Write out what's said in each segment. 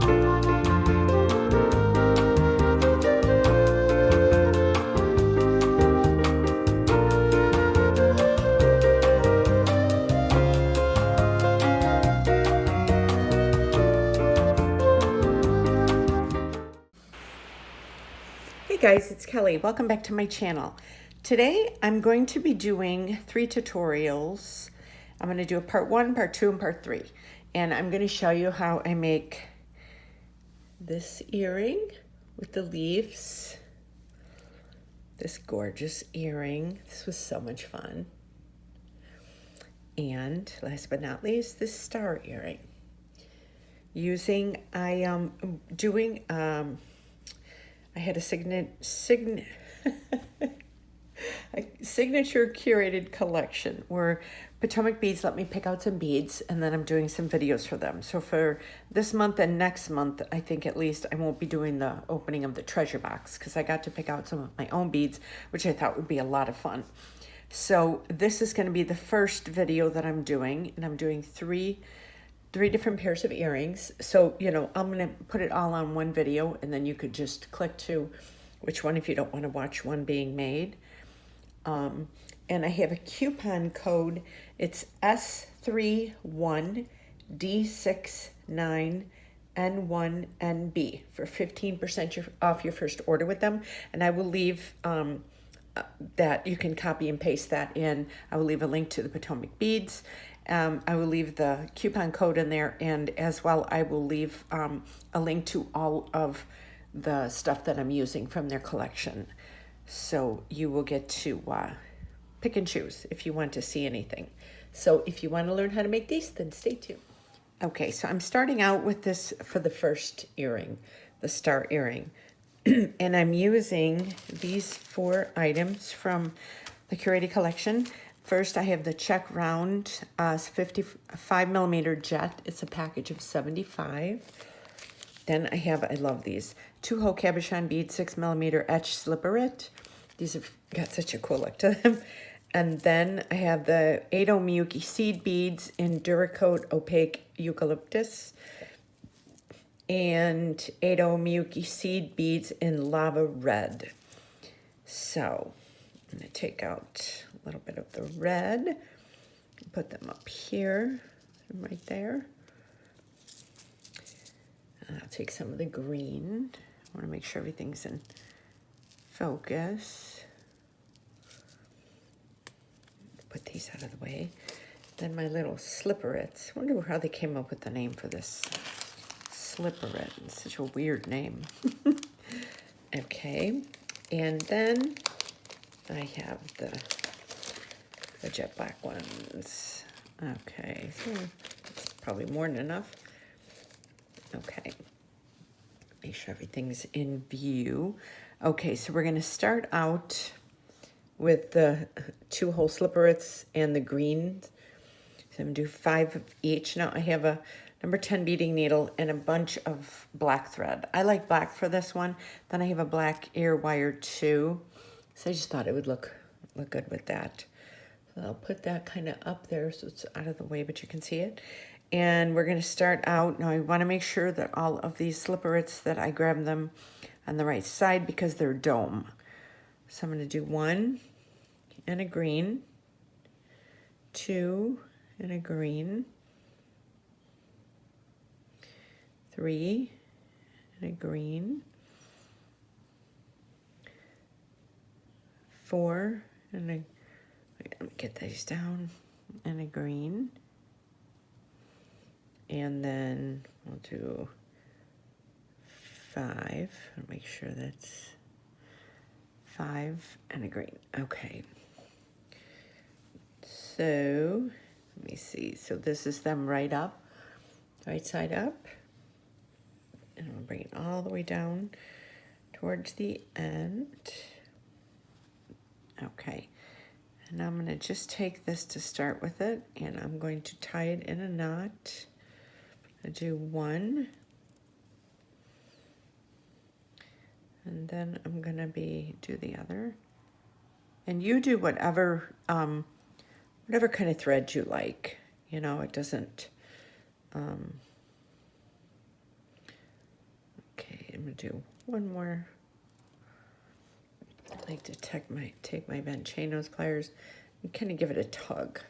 Hey guys, it's Kelly. Welcome back to my channel. Today I'm going to be doing 3 tutorials. I'm going to do a part 1, part 2, and part 3. And I'm going to show you how I make this earring with the leaves. This gorgeous earring. This was so much fun. And last but not least, this star earring. I had a signature curated collection where Potomac Beads let me pick out some beads, and then I'm doing some videos for them. So for this month and next month, I think at least I won't be doing the opening of the treasure box because I got to pick out some of my own beads, which I thought would be a lot of fun. So this is going to be the first video that I'm doing, and I'm doing three different pairs of earrings. So, you know, I'm going to put it all on one video, and then you could just click to which one if you don't want to watch one being made. And I have a coupon code. It's S31D69N1NB for 15% off your first order with them. And I will leave that, you can copy and paste that in. I will leave a link to the Potomac beads. I will leave the coupon code in there, and as well I will leave a link to all of the stuff that I'm using from their collection. So you will get to pick and choose if you want to see anything. So if you want to learn how to make these, then stay tuned. Okay, so I'm starting out with this for the first earring, the star earring. And I'm using these 4 items from the Curated collection. First, I have the check round 55 millimeter jet. It's a package of 75. Then I love these, 2-hole cabochon bead 6 millimeter etched slipperet. These have got such a cool look to them. And then I have the 8-0 Miyuki seed beads in Duracoat opaque eucalyptus, and 8-0 Miyuki seed beads in lava red. So I'm going to take out a little bit of the red, put them up here and right there. And I'll take some of the green. I want to make sure everything's in focus. Put these out of the way. Then my little slipperets. I wonder how they came up with the name for this. Slipperet. It's such a weird name. Okay. And then I have the jet black ones. Okay, so that's probably more than enough. Okay, make sure everything's in view. Okay, so we're going to start out with the 2-hole slipperets and the greens. So I'm going to do 5 of each. Now I have a number 10 beading needle and a bunch of black thread. I like black for this one. Then I have a black ear wire too. So I just thought it would look good with that. So I'll put that kind of up there so it's out of the way, but you can see it. And we're going to start out. Now I want to make sure that all of these slipperets, that I grab them on the right side because they're dome. So I'm going to do 1 and a green, 2 and a green, 3 and a green, 4 and a, wait, let me get these down, and a green, and then we'll do 5, and make sure that's 5 and a green. Okay, so let me see, so this is them right up, right side up, and I'm gonna bring it all the way down towards the end. Okay, and I'm going to just take this to start with it, and I'm going to tie it in a knot. I do 1, and then I'm going to do the other. And you do whatever kind of thread you like. You know, it doesn't do one more. I like to take my Ben nose pliers and kind of give it a tug.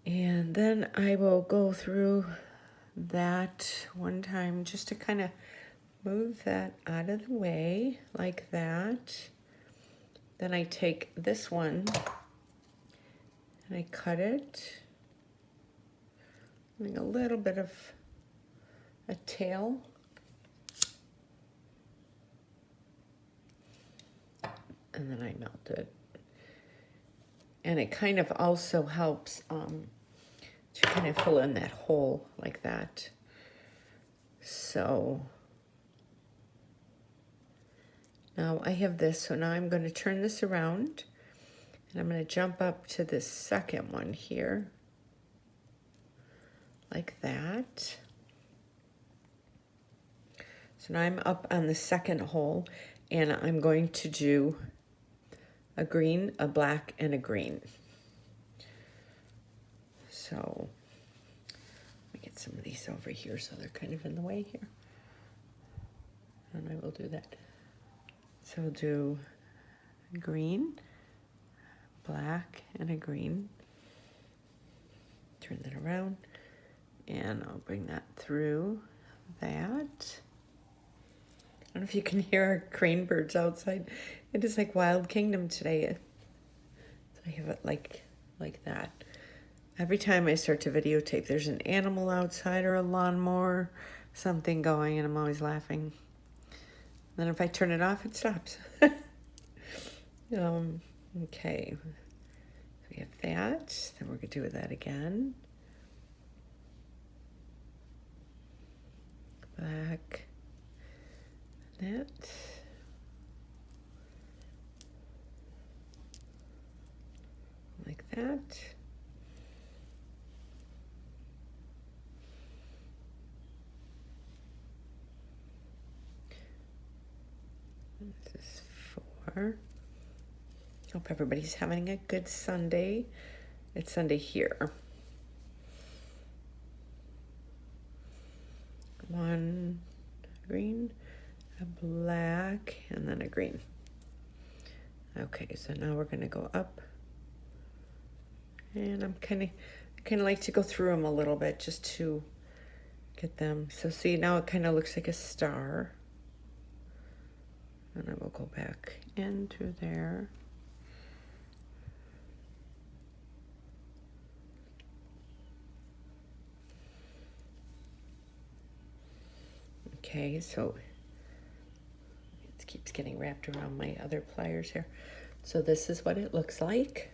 And then I will go through that one time just to kind of move that out of the way like that. Then I take this one and I cut it, having a little bit of a tail. And then I melt it. And it kind of also helps to kind of fill in that hole like that. So now I have this, so now I'm going to turn this around and I'm going to jump up to this second one here like that. So now I'm up on the second hole and I'm going to do a green, a black, and a green. So let me get some of these over here so they're kind of in the way here. And I will do that. So I'll do a green, black, and a green. Turn that around, and I'll bring that through that. I don't know if you can hear our crane birds outside. It is like Wild Kingdom today. So I have it like that. Every time I start to videotape, there's an animal outside or a lawnmower, something going, and I'm always laughing. Then if I turn it off, it stops. Okay. So we have that. Then we're going to do that again. Black. That. Like that. This is 4. Hope everybody's having a good Sunday. It's Sunday here. 1 green, a black, and then a green. Okay, so now we're gonna go up. And I'm kind of like to go through them a little bit just to get them. So see, now it kind of looks like a star. And I will go back into there. Okay, so it keeps getting wrapped around my other pliers here. So this is what it looks like.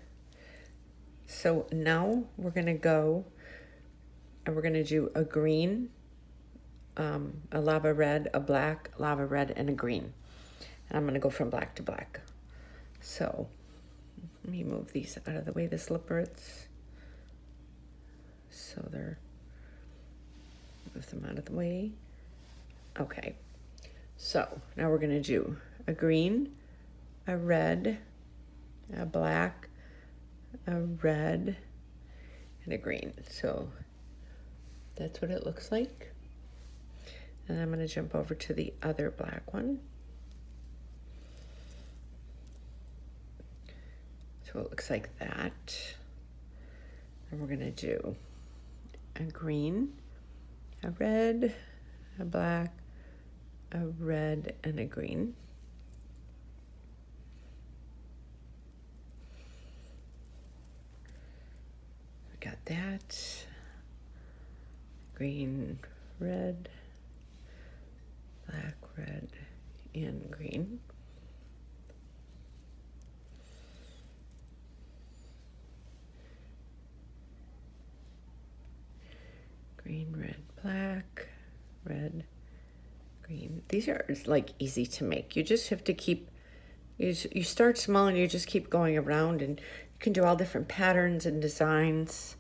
So now we're gonna go and we're gonna do a green, a lava red, a black, lava red, and a green. And I'm gonna go from black to black. So let me move these out of the way, the slippers. So move them out of the way. Okay, so now we're gonna do a green, a red, a black, a red, and a green. So that's what it looks like. And I'm gonna jump over to the other black one. So it looks like that. And we're gonna do a green, a red, a black, a red, and a green. We got that. Green, red, black, red, and green. Green, red, black, red, green. These are like easy to make. You just have to keep, you start small and you just keep going around, and you can do all different patterns and designs.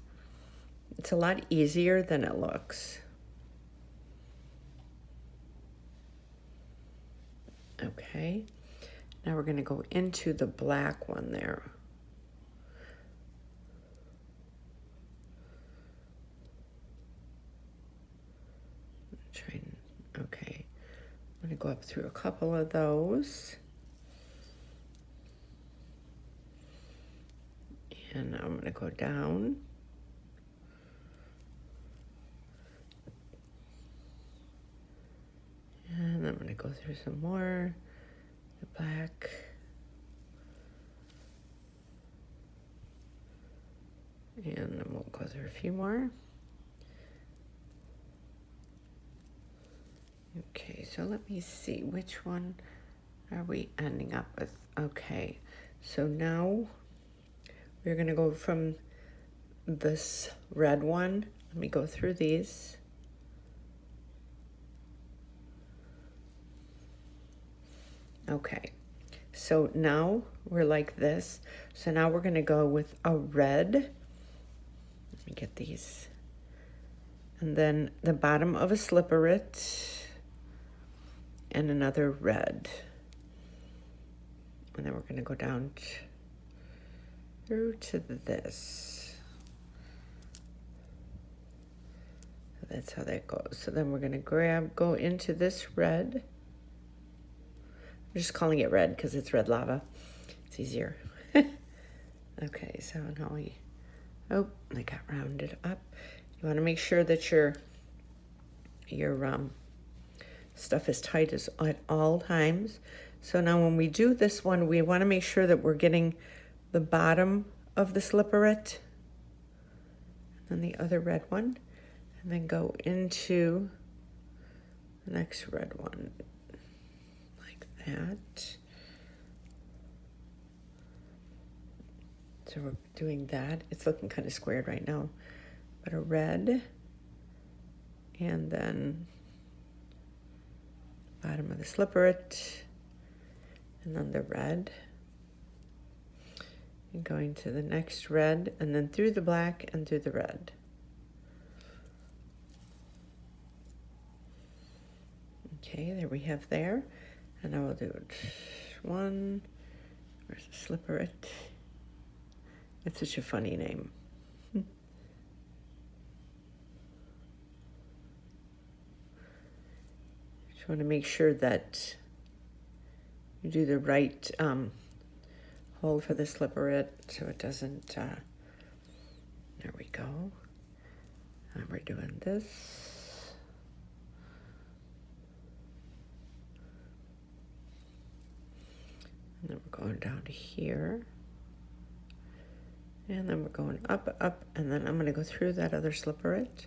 It's a lot easier than it looks. Okay, now we're gonna go into the black one there. Okay, I'm going to go up through a couple of those. And I'm going to go down. And I'm going to go through some more, the black. And then we'll go through a few more. Okay, so let me see, which one are we ending up with? Okay, so now we're going to go from this red one. Let me go through these. Okay, so now we're like this. So now we're going to go with a red. Let me get these. And then the bottom of a slipperet and another red. And then we're going to go down through to this. So that's how that goes. So then we're going to go into this red. I'm just calling it red because it's red lava. It's easier. Okay, so now I got rounded up. You want to make sure that your stuff is tight at all times. So now when we do this one, we want to make sure that we're getting the bottom of the slipperet and the other red one, and then go into the next red one like that. So we're doing that. It's looking kind of squared right now, but a red, and then bottom of the slipperet, and then the red, and going to the next red, and then through the black and through the red. Okay, there we have there. And I will do one. Where's the slipperet? It's such a funny name. Just want to make sure that you do the right hole for the slipperet so it doesn't, there we go. And we're doing this. And then we're going down to here. And then we're going up, up, and then I'm going to go through that other slipperet.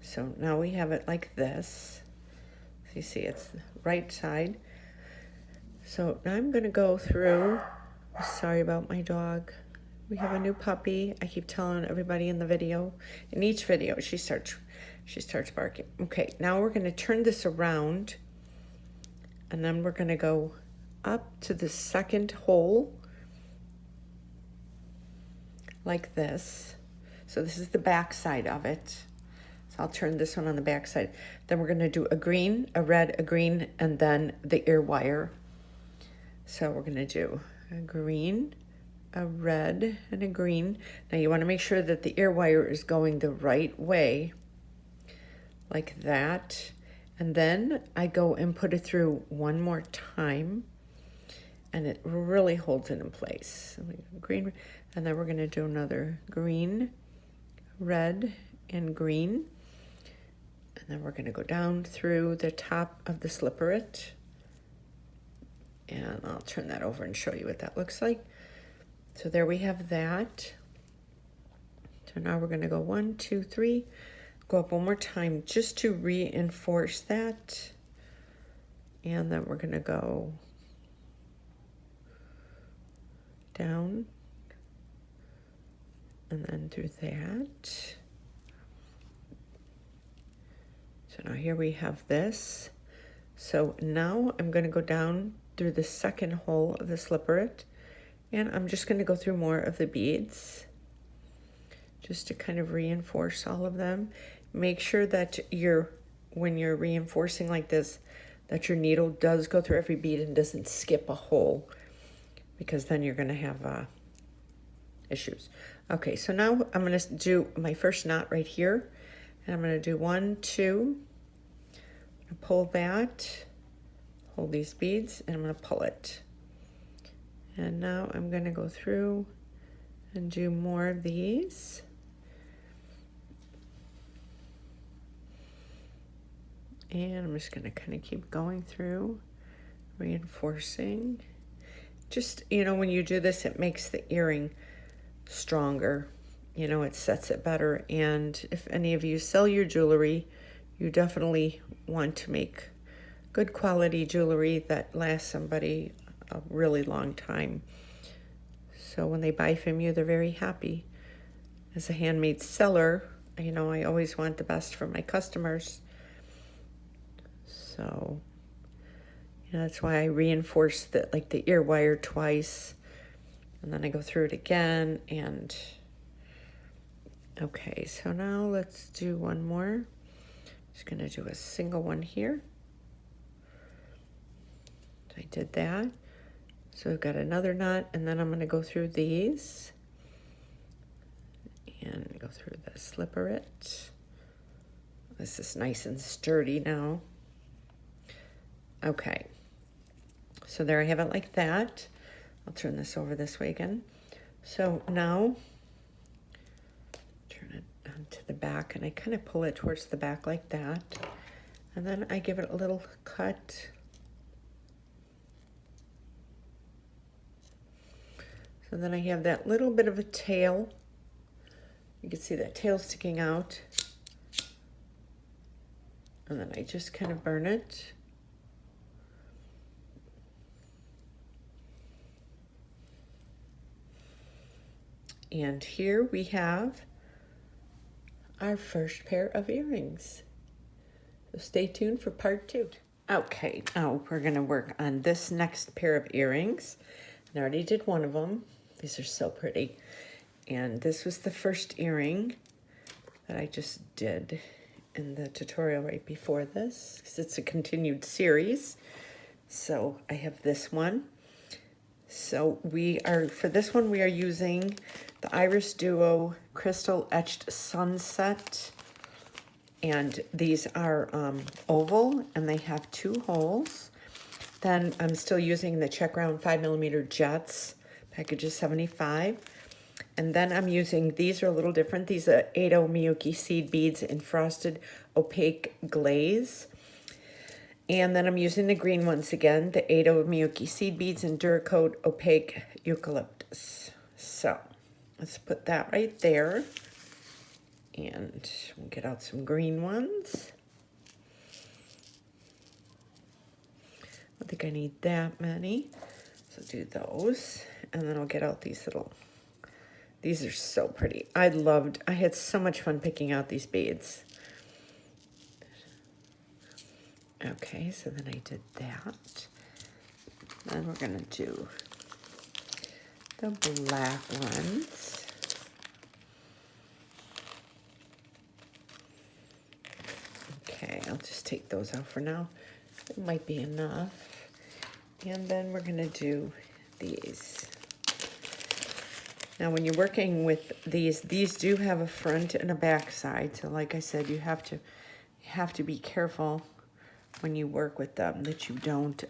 So now we have it like this. So you see it's the right side. So now I'm going to go through. Sorry about my dog. We have a new puppy. I keep telling everybody in the video. In each video, she starts barking. Okay, now we're going to turn this around. And then we're going to go up to the second hole like this. So this is the back side of it. So I'll turn this one on the back side. Then we're going to do a green, a red, a green, and then the ear wire. So we're going to do a green, a red, and a green. Now you want to make sure that the ear wire is going the right way, like that. And then I go and put it through one more time, and it really holds it in place. So we go green, and then we're going to do another green, red, and green. And then we're going to go down through the top of the slipperet. And I'll turn that over and show you what that looks like. So there we have that. So now we're going to go 1, 2, 3. Go up one more time just to reinforce that. And then we're going to go down and then through that. So now here we have this. So now I'm going to go down through the second hole of the slipperet, and I'm just going to go through more of the beads just to kind of reinforce all of them. Make sure that when you're reinforcing like this, that your needle does go through every bead and doesn't skip a hole, because then you're going to have issues. Okay, so now I'm going to do my first knot right here. And I'm going to do 1, 2, pull that, hold these beads, and I'm going to pull it. And now I'm going to go through and do more of these. And I'm just going to kind of keep going through, reinforcing. Just, you know, when you do this, it makes the earring stronger. You know, it sets it better. And if any of you sell your jewelry, you definitely want to make good quality jewelry that lasts somebody a really long time. So when they buy from you, they're very happy. As a handmade seller, you know, I always want the best for my customers. So, you know, that's why I reinforce the ear wire twice. And then I go through it again. And okay, so now let's do one more. Just going to do a single one here. So I did that. So I've got another knot, and then I'm going to go through these and go through the slipperet. This is nice and sturdy now. Okay, so there I have it like that. I'll turn this over this way again. So now turn it onto the back, and I kind of pull it towards the back like that, and then I give it a little cut. So then I have that little bit of a tail. You can see that tail sticking out. And then I just kind of burn it. And here we have our first pair of earrings. So stay tuned for part 2. Okay, now we're going to work on this next pair of earrings. I already did one of them. These are so pretty. And this was the first earring that I just did in the tutorial right before this, because it's a continued series. So I have this one. So for this one, we are using the Iris Duo Crystal Etched Sunset. And these are oval, and they have 2 holes. Then I'm still using the check round 5mm jets, packages 75. And then I'm using, these are a little different. These are 80 Miyuki seed beads in frosted opaque glaze. And then I'm using the green ones again, the 80 Miyuki seed beads in Duracoat opaque eucalyptus. So let's put that right there. And we'll get out some green ones. I think I need that many. So do those. And then I'll get out these little, these are so pretty. I had so much fun picking out these beads. Okay, so then I did that. Then we're gonna do the black ones. Okay, I'll just take those out for now. It might be enough. And then we're gonna do these. Now when you're working with these do have a front and a back side. So like I said, you have to be careful when you work with them that you don't,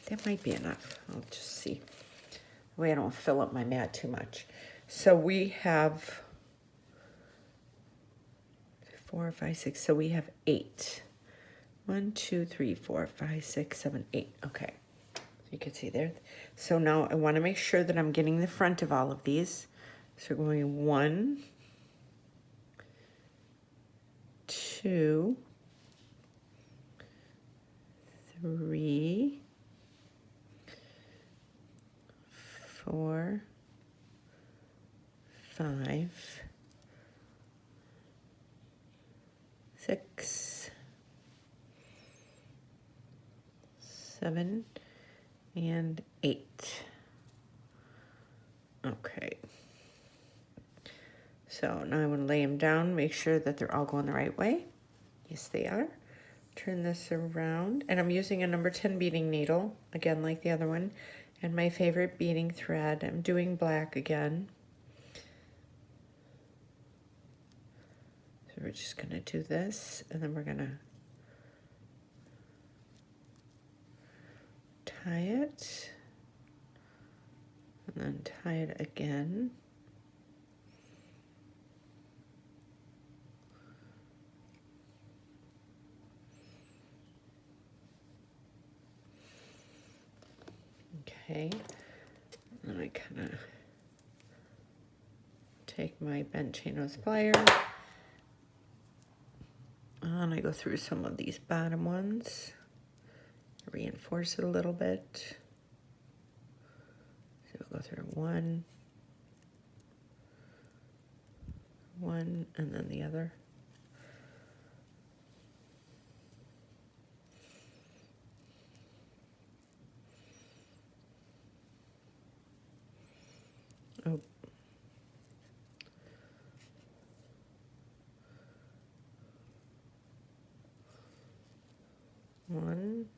that might be enough. I'll just see. That way I don't fill up my mat too much. So we have 4, 5, 6. So we have 8. 1, 2, 3, 4, 5, 6, 7, 8. Okay. You can see there. So now I want to make sure that I'm getting the front of all of these. So we're going 1, 2, 3, 4, 5, 6, 7, and 8. Okay. So now I'm going to lay them down, make sure that they're all going the right way. Yes, they are. Turn this around, and I'm using a number 10 beading needle, again like the other one, And my favorite beading thread, I'm doing black again. So we're just gonna do this, and then we're gonna tie it, and then tie it again. Okay, and I kind of take my bent chain nose plier, and I go through some of these bottom ones, reinforce it a little bit. So we'll go through one, and then the other. Oh. One.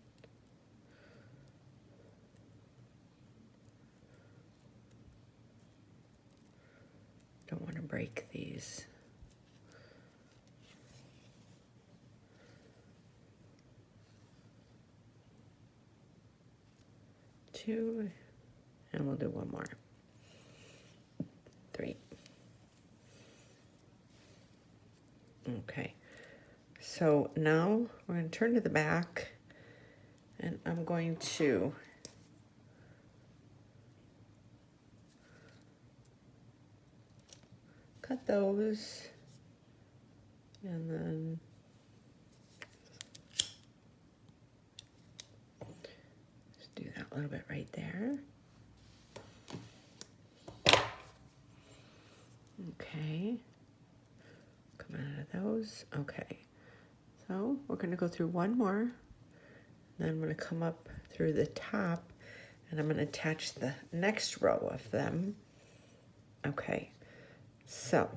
Don't want to break these. Two, and we'll do one more. Three. Okay, so now we're going to turn to the back, and I'm going to cut those, and then just do that a little bit right there. Okay, come out of those. Okay, so we're going to go through one more, then I'm going to come up through the top, and I'm going to attach the next row of them. Okay, so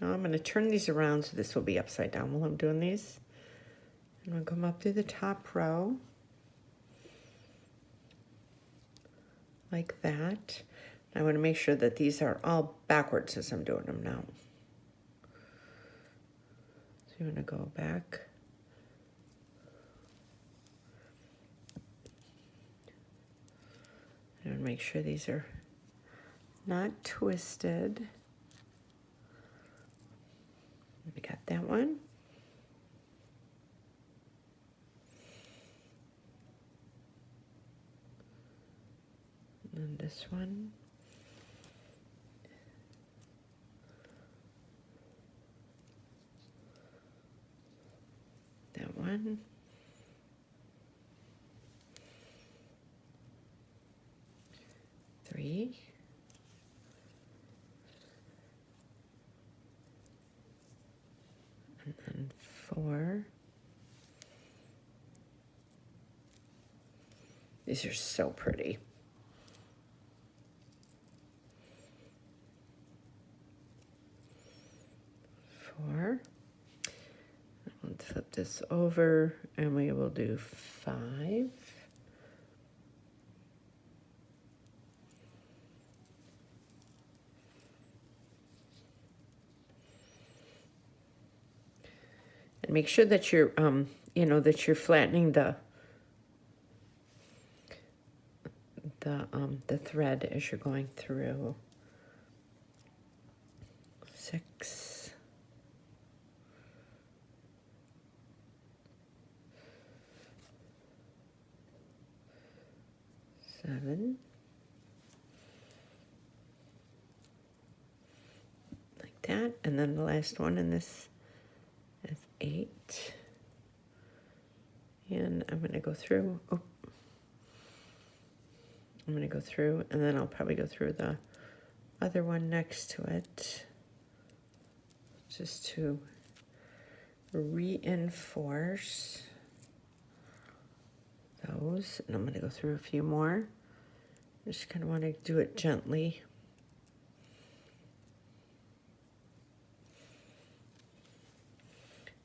now I'm going to turn these around so this will be upside down while I'm doing these. I'm going to come up through the top row like that. I want to make sure that these are all backwards as I'm doing them now. So you're going to go back. And make sure these are not twisted. We got that one. And this one. That one. Three. And then four. These are so pretty. Four. Let's flip this over, and we will do five. And make sure that you're, that you're flattening the thread as you're going through. 6. 7. Like that. And then the last one in this is 8. And I'm going to go through. Oh. I'm going to go through, and then I'll probably go through the other one next to it, just to reinforce those. And I'm going to go through a few more. Just kind of want to do it gently.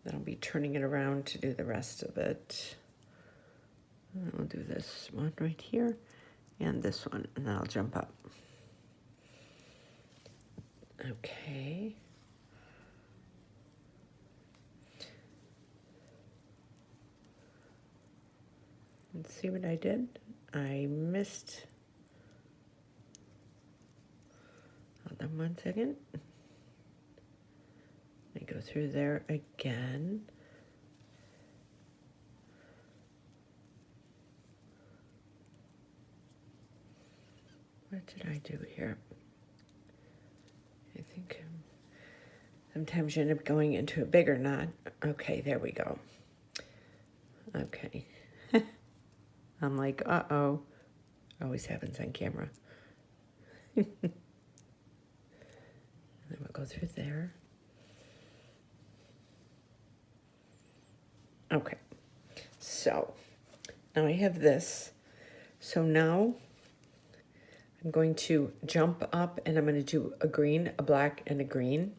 Then I'll be turning it around to do the rest of it. And I'll do this one right here. and this one, and then I'll jump up. Okay. Let's see what I did. I missed. Hold on 1 second. I go through there again. What did I do here? I think sometimes you end up going into a bigger knot. Okay, there we go. Okay. I'm like, uh-oh. Always happens on camera. And then we'll go through there. Okay. So now I have this. So now I'm going to jump up and I'm going to do a green, a black, and a green.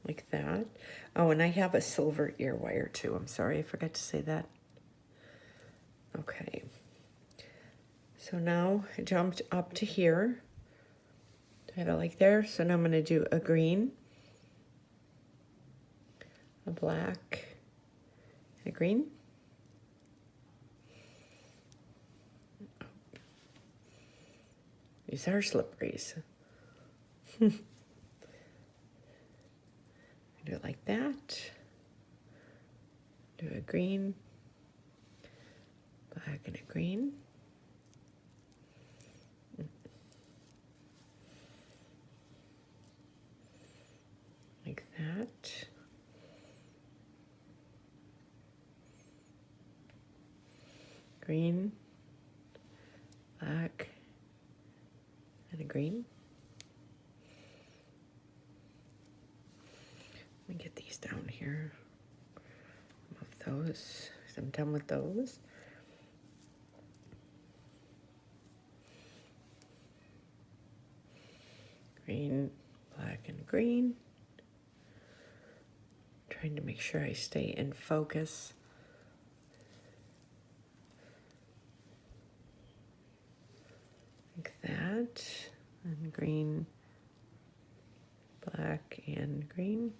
Like that. Oh, and I have a silver ear wire too. I'm sorry, I forgot to say that. Okay. So now I jumped up to here. I have it like there. So now I'm going to do a green, a black, and a green. These are slipperies. Do it like that. Do a green, black, and a green. Like that. Green, black, and a green. Let me get these down here. Move those. I'm done with those. Green, black, and green. Trying to make sure I stay in focus. Like that. And green, black, and green.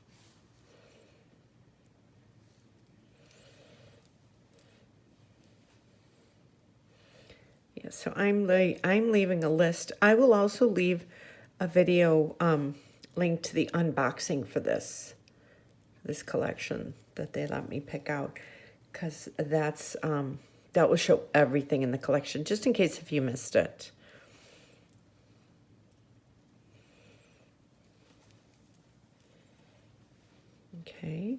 Yeah, so I'm leaving a list. I will also leave a video link to the unboxing for this collection that they let me pick out, because that's that will show everything in the collection, just in case if you missed it. Okay,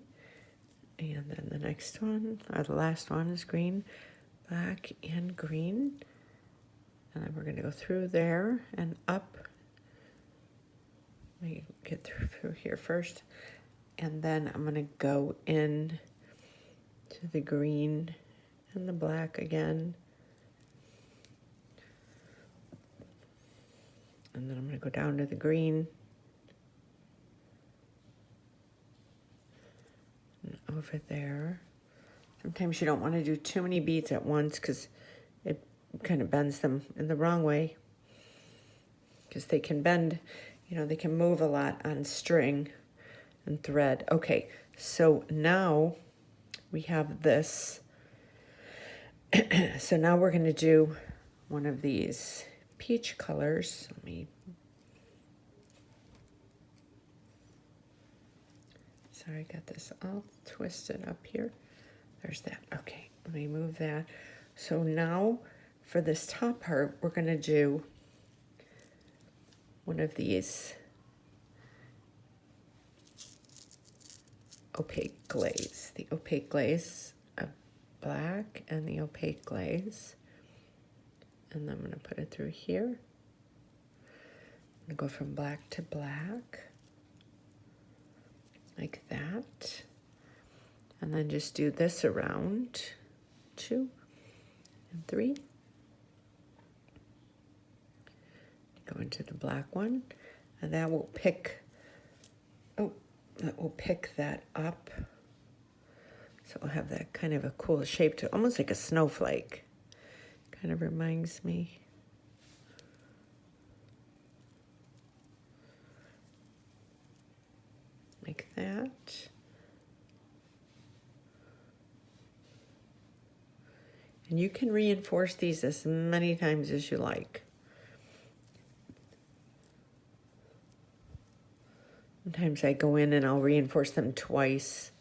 and then the next one, or the last one, is green, black, and green. And then we're going to go through there and up. Let me get through here first. And then I'm going to go in to the green and the black again. And then I'm going to go down to the green. And over there. Sometimes you don't want to do too many beads at once because it kind of bends them in the wrong way. Because they can bend, you know, they can move a lot on string and thread. Okay, so now we have this. So now we're going to do one of these peach colors. Let me, sorry, I got this all twisted up here. There's that. Okay, let me move that. So now for this top part, we're going to do one of these opaque glaze. The opaque glaze of black and the opaque glaze. And I'm going to put it through here. I'm going to go from black to black. Like that. And then just do this around 2 and 3. Go into the black one, and that will pick, that up. So we'll have that kind of a cool shape to almost like a snowflake. Kind of reminds me. Like that. And you can reinforce these as many times as you like. Sometimes I go in and I'll reinforce them twice,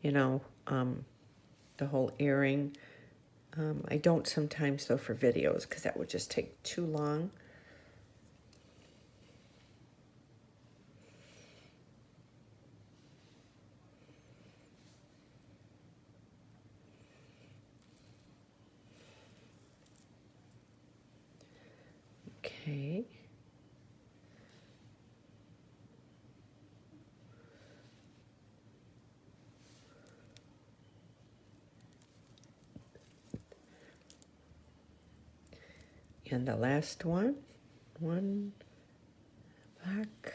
you know, the whole earring. I don't sometimes, though, for videos, because that would just take too long. Okay. And the last one back.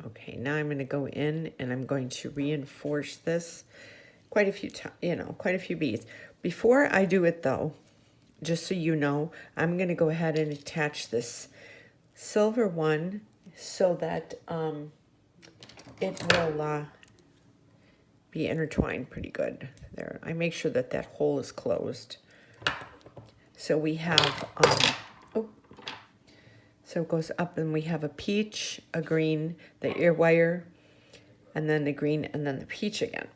Okay, now I'm going to go in and I'm going to reinforce this quite a few times, quite a few beads. Before I do it though, just so you know, I'm going to go ahead and attach this silver one so that it will be intertwined pretty good. There, I make sure that that hole is closed. So we have, so it goes up and we have a peach, a green, the ear wire, and then the green, and then the peach again.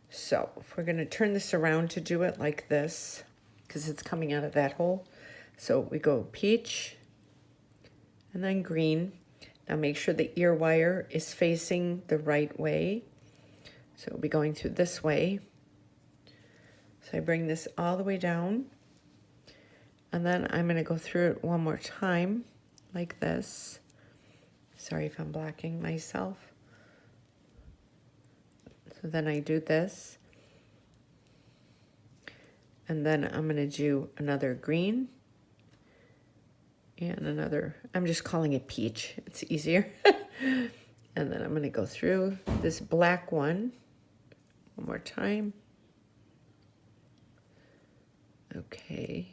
So if we're gonna turn this around to do it like this, because it's coming out of that hole. So we go peach, and then green. Now make sure the ear wire is facing the right way. So we'll be going through this way. So I bring this all the way down. And then I'm going to go through it one more time, like this. Sorry if I'm blocking myself. So then I do this. And then I'm going to do another green. And another, I'm just calling it peach. It's easier. And then I'm going to go through this black one more time. Okay.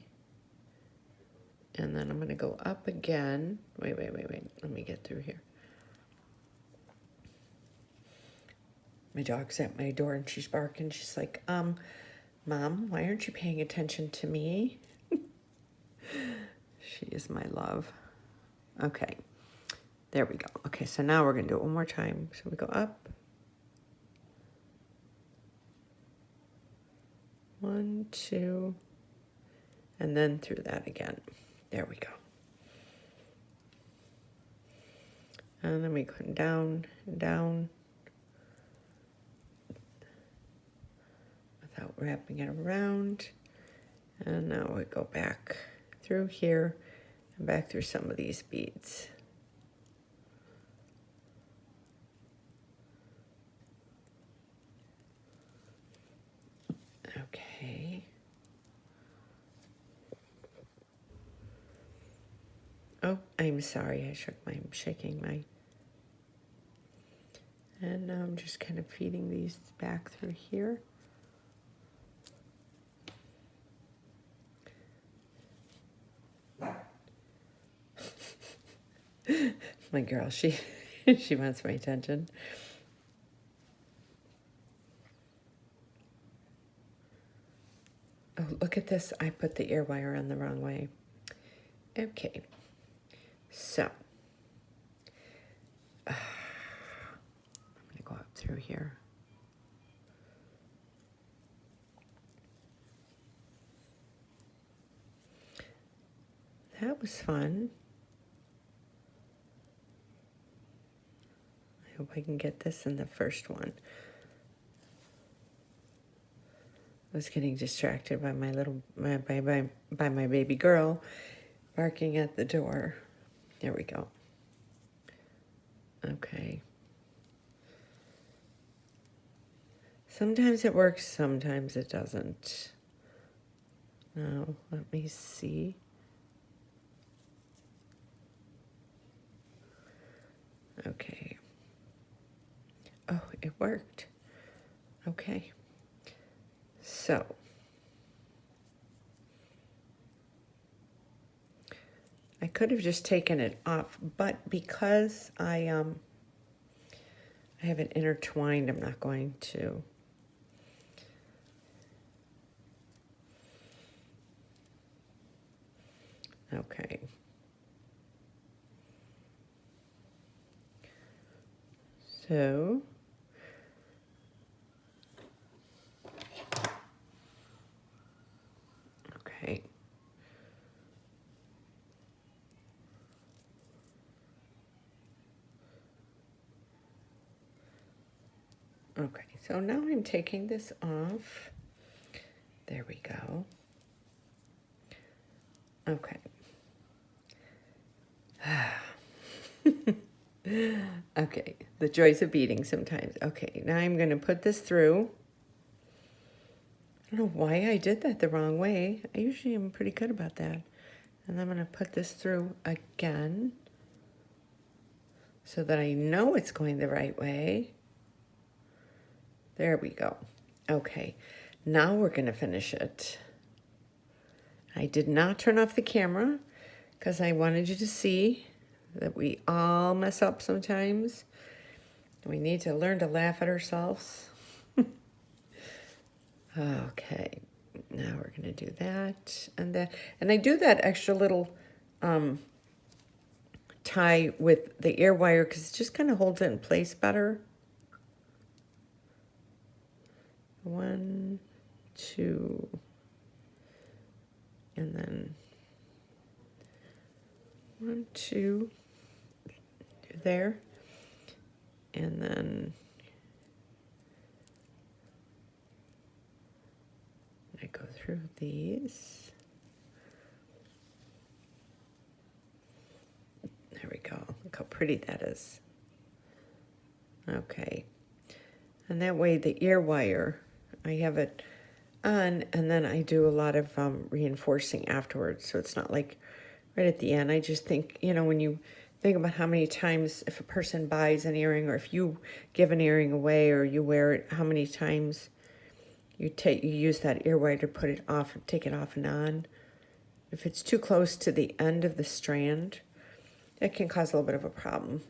And then I'm going to go up again. Wait. Let me get through here. My dog's at my door and she's barking. She's like, Mom, why aren't you paying attention to me? She is my love. Okay. There we go. Okay, so now we're going to do it one more time. So we go up. 1, 2, and then through that again. There we go. And then we go down and down without wrapping it around. And now we go back through here and back through some of these beads. Okay. Oh, I'm sorry. I'm shaking my... And now I'm just kind of feeding these back through here. My girl, she wants my attention. Oh, look at this. I put the ear wire on the wrong way. Okay. So, I'm going to go up through here. That was fun. I hope I can get this in the first one. I was getting distracted by my little, by my baby girl barking at the door. There we go. Okay. Sometimes it works, sometimes it doesn't. Now, let me see. Okay. Oh, it worked. Okay. So, could have just taken it off, but because I have it intertwined, I'm not going to. Okay. So okay. Okay, so now I'm taking this off. There we go. Okay. Okay, the joys of beading sometimes. Okay, now I'm going to put this through. I don't know why I did that the wrong way. I usually am pretty good about that. And I'm going to put this through again so that I know it's going the right way. There we go. Okay, now we're going to finish it. I did not turn off the camera because I wanted you to see that we all mess up sometimes. We need to learn to laugh at ourselves. Okay, now we're going to do that and that. And I do that extra little tie with the ear wire because it just kind of holds it in place better. 1, 2, and then 1, 2, there, and then I go through these. There we go. Look how pretty that is. Okay. And that way the ear wire, I have it on, and then I do a lot of reinforcing afterwards. So it's not like right at the end. I just think, you know, when you think about how many times if a person buys an earring or if you give an earring away or you wear it, how many times you use that ear wire to put it off, take it off and on. If it's too close to the end of the strand, it can cause a little bit of a problem.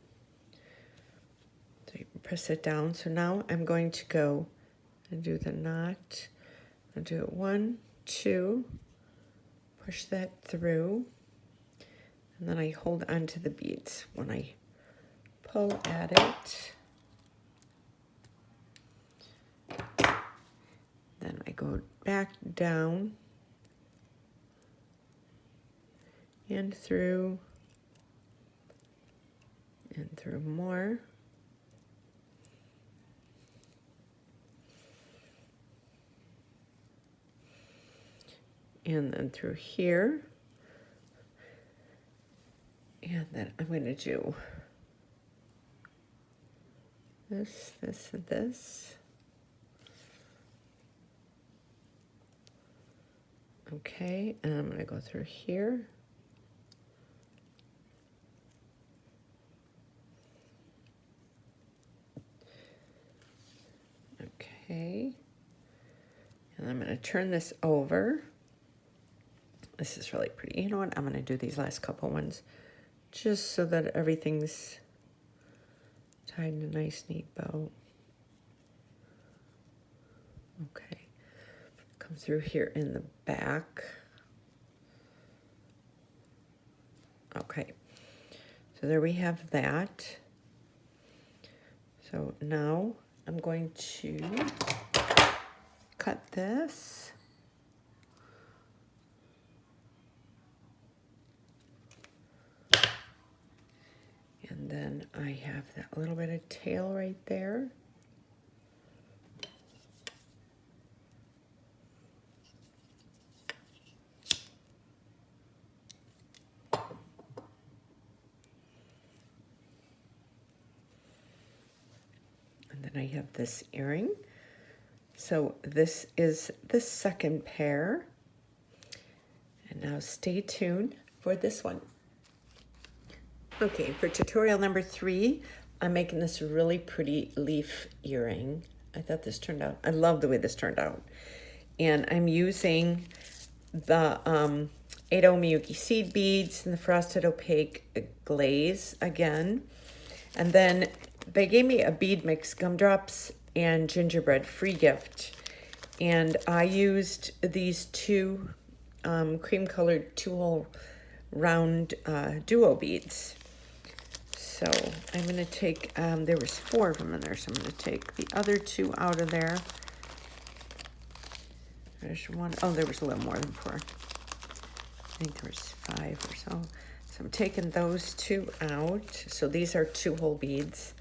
So you press it down. So now I'm going to go and do the knot. I'll do it 1, 2, push that through, and then I hold onto the beads when I pull at it. Then I go back down and through more. And then through here. And then I'm going to do this, this, and this. Okay, and I'm going to go through here. Okay, and I'm going to turn this over. This is really pretty. You know what? I'm going to do these last couple ones just so that everything's tied in a nice, neat bow. Okay, come through here in the back. Okay, so there we have that. So now I'm going to cut this. And then I have that little bit of tail right there. And then I have this earring. So this is the second pair. And now stay tuned for this one. Okay, for tutorial number 3, I'm making this really pretty leaf earring. I thought this turned out, I love the way this turned out. And I'm using the 8 Miyuki seed beads and the frosted opaque glaze again. And then they gave me a bead mix, gumdrops and gingerbread, free gift. And I used these two cream colored 2-hole round duo beads. So I'm going to take, there was 4 of them in there, so I'm going to take the other 2 out of there. There's one, oh, there was a little more than 4. I think there was 5 or so. So I'm taking those 2 out. So these are 2-hole beads.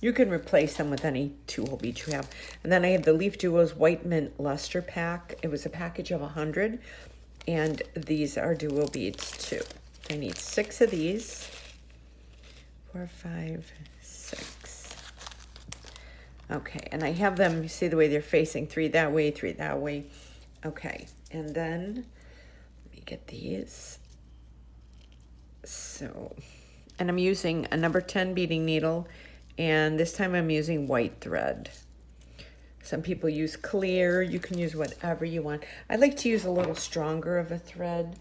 You can replace them with any 2-hole beads you have. And then I have the Leaf Duos White Mint Luster Pack. It was a package of 100. And these are duo beads too. I need 6 of these. 4, 5, 6. Okay, and I have them, you see the way they're facing, 3 that way, 3 that way. Okay, and then let me get these. So, and I'm using a number 10 beading needle, and this time I'm using white thread. Some people use clear, you can use whatever you want. I like to use a little stronger of a thread,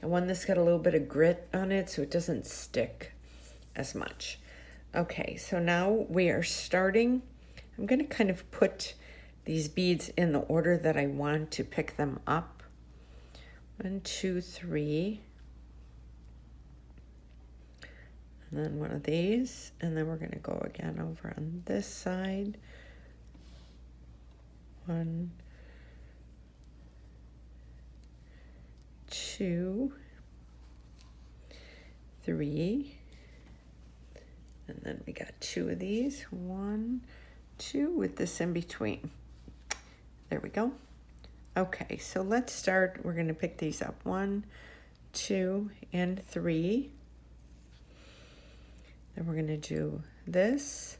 and one that's got a little bit of grit on it so it doesn't stick as much. Okay, so now we are starting. I'm going to kind of put these beads in the order that I want to pick them up. 1, 2, 3. And then one of these, and then we're going to go again over on this side. 1, 2, 3. And then we got 2 of these. 1, 2 with this in between. There we go. Okay, so let's start. We're going to pick these up. 1, 2, and 3. Then we're going to do this.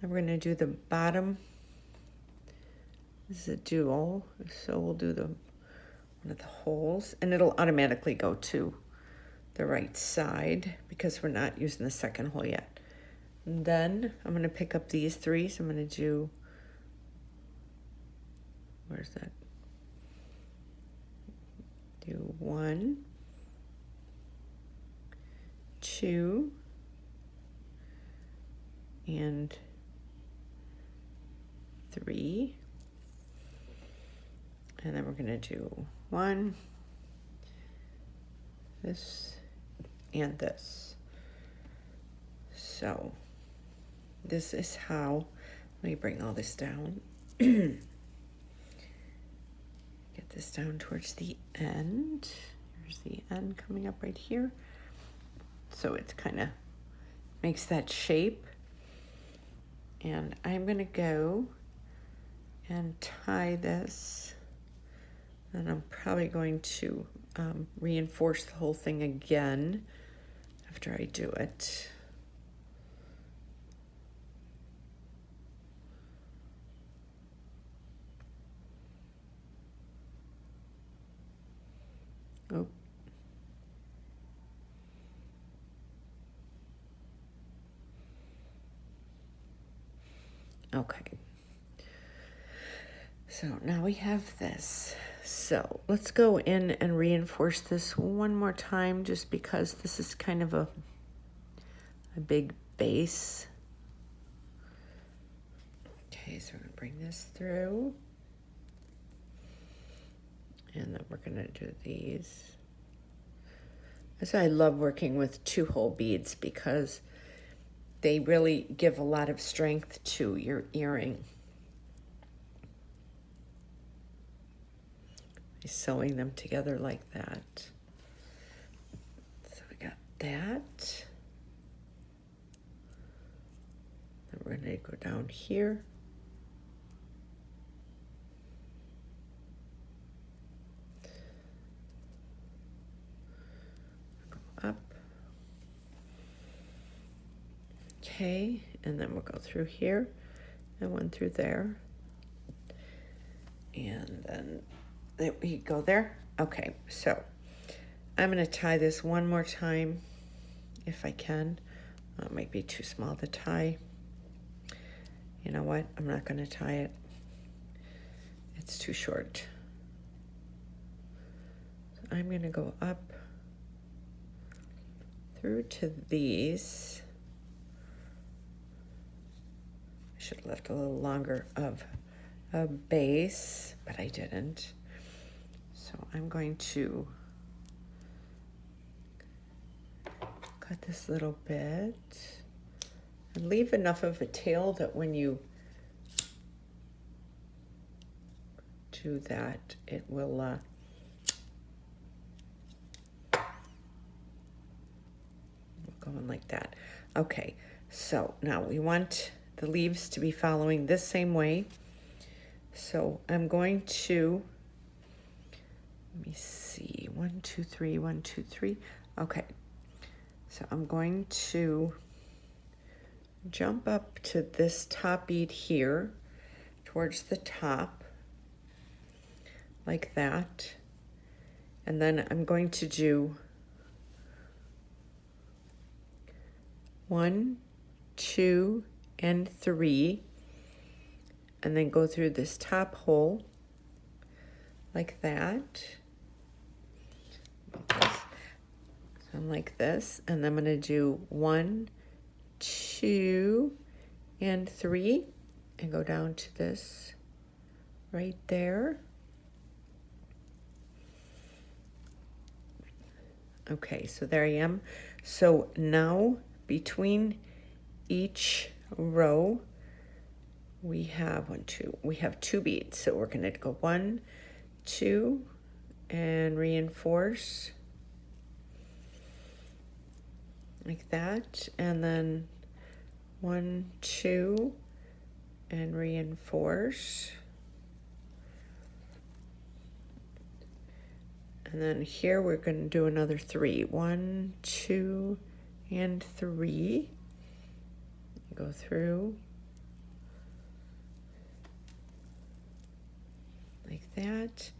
Then we're going to do the bottom. This is a dual, so we'll do one of the holes, and it'll automatically go to the right side because we're not using the second hole yet. And then I'm going to pick up these 3, so I'm going to do, where's that? Do 1, 2, and 3. And then we're going to do 1, this, and this. So this is how, let me bring all this down. Get this down towards the end. Here's the end coming up right here. So it kind of makes that shape. And I'm going to go and tie this. And I'm probably going to reinforce the whole thing again after I do it. Oh. Okay. So now we have this. So let's go in and reinforce this one more time just because this is kind of a big base. Okay, so we're going to bring this through. And then we're going to do these. That's why I love working with 2-hole beads because they really give a lot of strength to your earring. Sewing them together like that. So we got that. Then we're going to go down here. Go up. Okay, and then we'll go through here and one through there. And then we go there. Okay, so I'm going to tie this one more time if I can. It might be too small to tie. You know what? I'm not going to tie it. It's too short. So I'm going to go up through to these. I should have left a little longer of a base, but I didn't. So I'm going to cut this little bit and leave enough of a tail that when you do that, it will go in like that. Okay, so now we want the leaves to be following this same way. So I'm going to, let me see, 1, 2, 3, 1, 2, 3. Okay, so I'm going to jump up to this top bead here towards the top like that, and then I'm going to do 1, 2, and 3, and then go through this top hole like that. So I'm like this, and I'm going to do 1, 2, and 3, and go down to this right there. Okay, so there I am. So now between each row, we have we have 2 beads. So we're going to go 1, 2, and reinforce like that, and then 1, 2, and reinforce. And then here we're going to do another 3. 1, 2, and 3. Go through like that.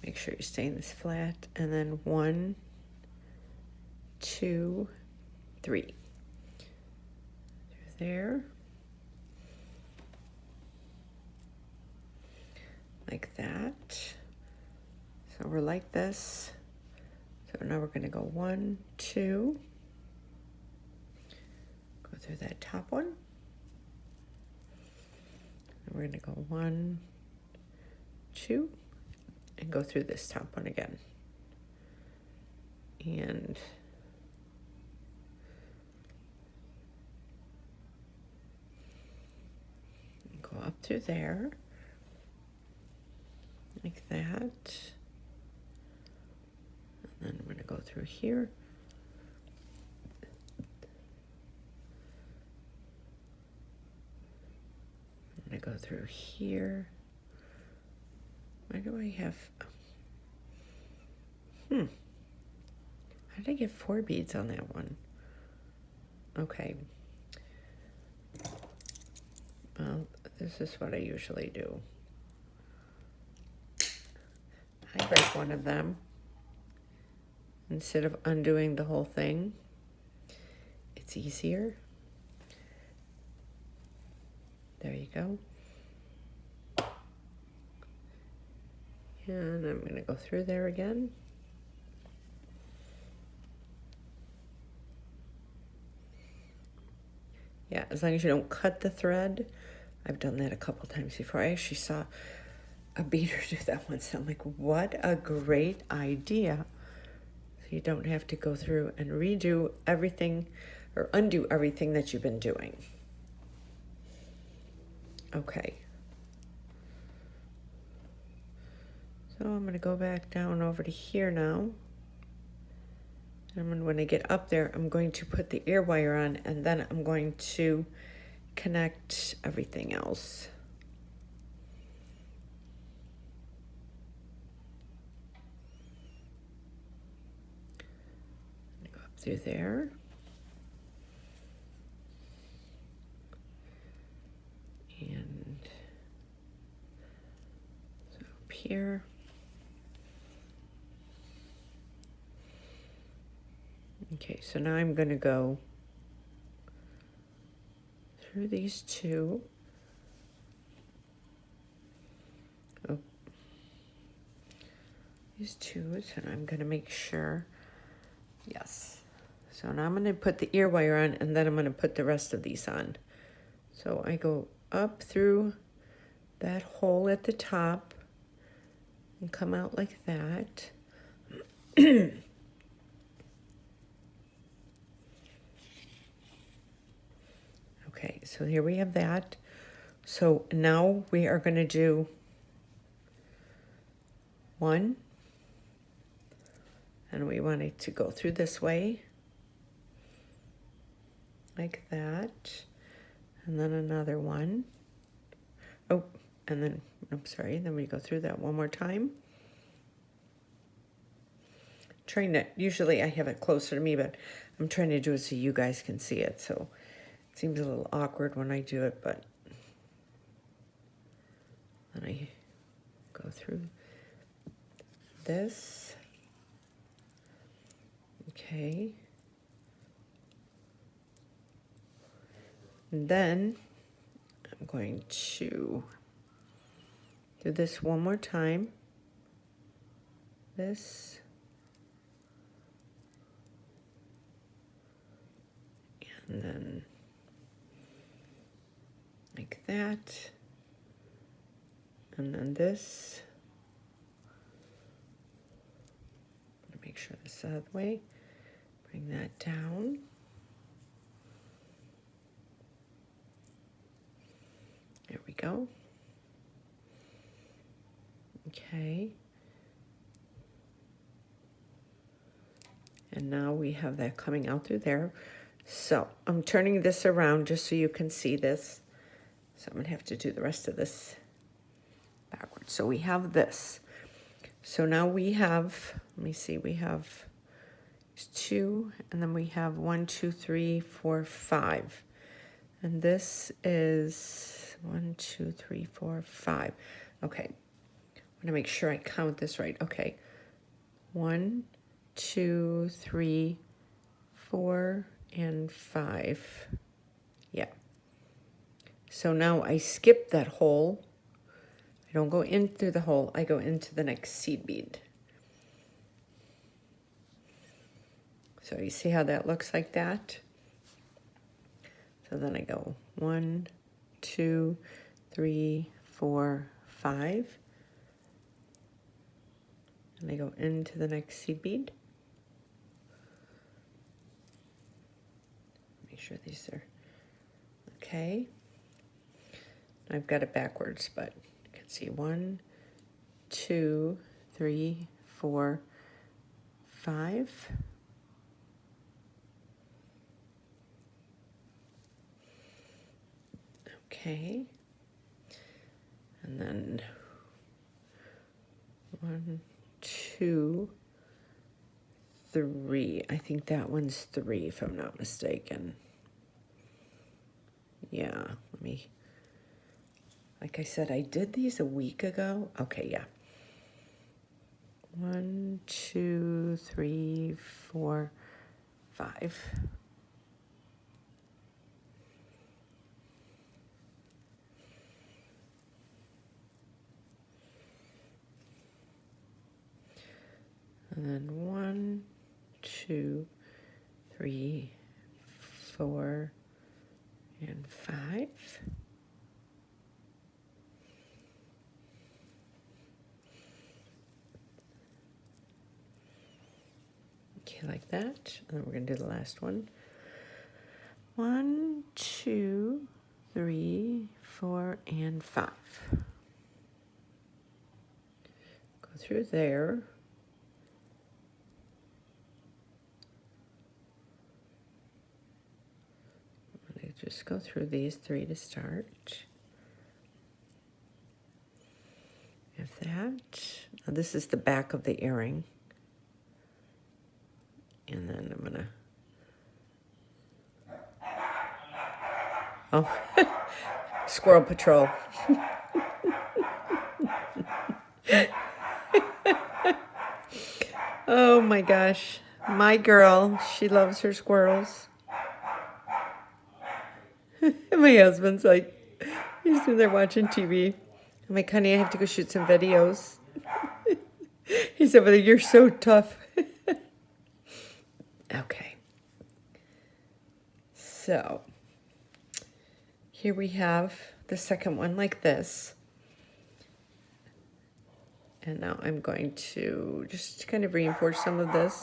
Make sure you're staying this flat. And then 1, 2, 3. Through there. Like that. So we're like this. So now we're going to go 1, 2. Go through that top one. And we're going to go 1, 2, and go through this top one again. And go up through there. Like that. And then I'm going to go through here. I'm going to go through here. Why do I have... How did I get 4 beads on that one? Okay. Well, this is what I usually do. I break one of them instead of undoing the whole thing. It's easier. There you go. And I'm going to go through there again. Yeah, as long as you don't cut the thread. I've done that a couple times before. I actually saw a beater do that once. I'm like, what a great idea. So you don't have to go through and redo everything or undo everything that you've been doing. Okay. So I'm going to go back down over to here now. And when I get up there, I'm going to put the ear wire on, and then I'm going to connect everything else. Go up through there. And so up here. Okay, so now I'm going to go through these 2. these two, so I'm going to make sure. Yes. So now I'm going to put the ear wire on, and then I'm going to put the rest of these on. So I go up through that hole at the top and come out like that. Okay, so here we have that. So now we are going to do one, and we want it to go through this way, like that, and then another one. Oh, and then, I'm sorry, then we go through that one more time. Trying to, usually I have it closer to me, but I'm trying to do it so you guys can see it, so it seems a little awkward when I do it, but then I go through this. Okay. And then I'm going to do this one more time. This. And then like that. And then this. I'm gonna make sure this is out of the way. Bring that down. There we go. Okay. And now we have that coming out through there. So I'm turning this around just so you can see this. So I'm gonna have to do the rest of this backwards. So we have this. So now we have, let me see, we have 2, and then we have 1, 2, 3, 4, 5. And this is 1, 2, 3, 4, 5. Okay, I'm gonna make sure I count this right. Okay, 1, 2, 3, 4, and 5. Yeah. So now I skip that hole. I don't go in through the hole. I go into the next seed bead. So you see how that looks like that? So then I go 1, 2, 3, 4, 5. And I go into the next seed bead. Make sure these are okay. I've got it backwards, but you can see 1, 2, 3, 4, 5. Okay. And then 1, 2, 3. I think that one's 3 if I'm not mistaken. Yeah, let me, like I said, I did these a week ago. Okay, yeah. 1, 2, 3, 4, 5. And then 1, 2, 3, 4, and 5. Okay, like that. And then we're going to do the last one. 1, 2, 3, 4, and 5. Go through there. Just go through these 3 to start. Have that. Now this is the back of the earring. And then I'm gonna, oh, Squirrel Patrol. Oh my gosh, my girl, she loves her squirrels. My husband's like, he's in there watching TV. I'm like, honey, I have to go shoot some videos. He's over there, you're so tough. Okay. So here we have the second one like this. And now I'm going to just kind of reinforce some of this.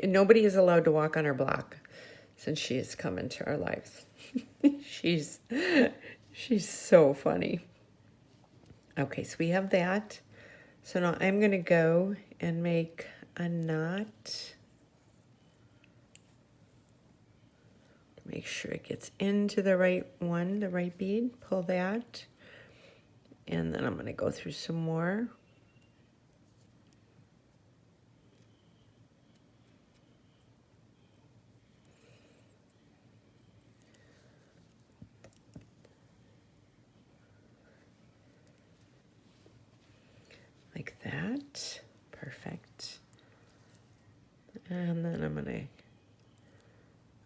Nobody is allowed to walk on our block since she has come into our lives. she's so funny. Okay, so we have that. So now I'm going to go and make a knot. Make sure it gets into the right one, the right bead. Pull that. And then I'm going to go through some more. Like that. Perfect. And then I'm going to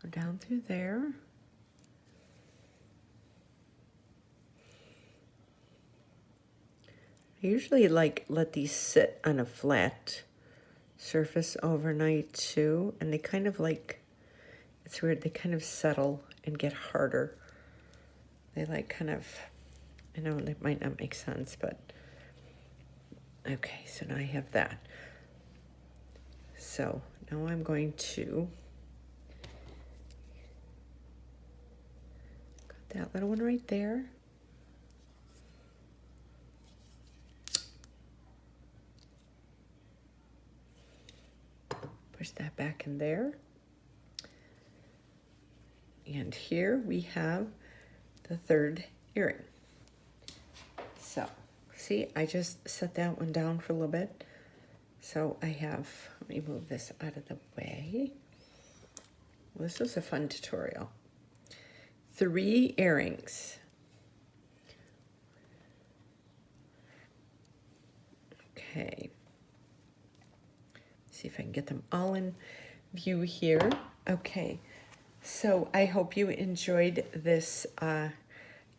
go down through there. I usually let these sit on a flat surface overnight too, and they kind of it's weird, they kind of settle and get harder. They kind of, I know that might not make sense, but okay, so now I have that. So now I'm going to got that little one right there. Push that back in there. And here we have the third earring. So, see, I just set that one down for a little bit. So I have, let me move this out of the way. Well, this was a fun tutorial. 3 earrings. Okay. See if I can get them all in view here. Okay, so I hope you enjoyed this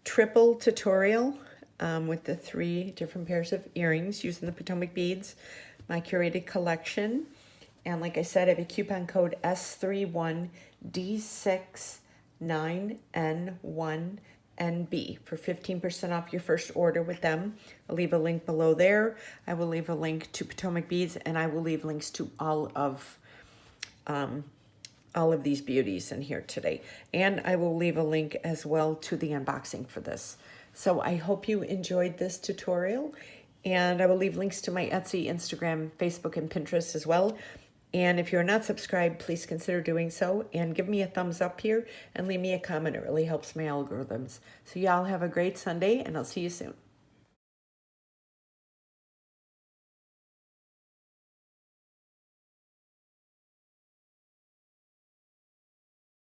triple tutorial with the 3 different pairs of earrings using the Potomac beads, my curated collection. And like I said, I have a coupon code S31D69N1NB for 15% off your first order with them. I'll leave a link below there. I will leave a link to Potomac beads, and I will leave links to all of these beauties in here today. And I will leave a link as well to the unboxing for this. So I hope you enjoyed this tutorial, and I will leave links to my Etsy, Instagram, Facebook, and Pinterest as well. And if you're not subscribed, please consider doing so, and give me a thumbs up here and leave me a comment. It really helps my algorithms. So y'all have a great Sunday, and I'll see you soon.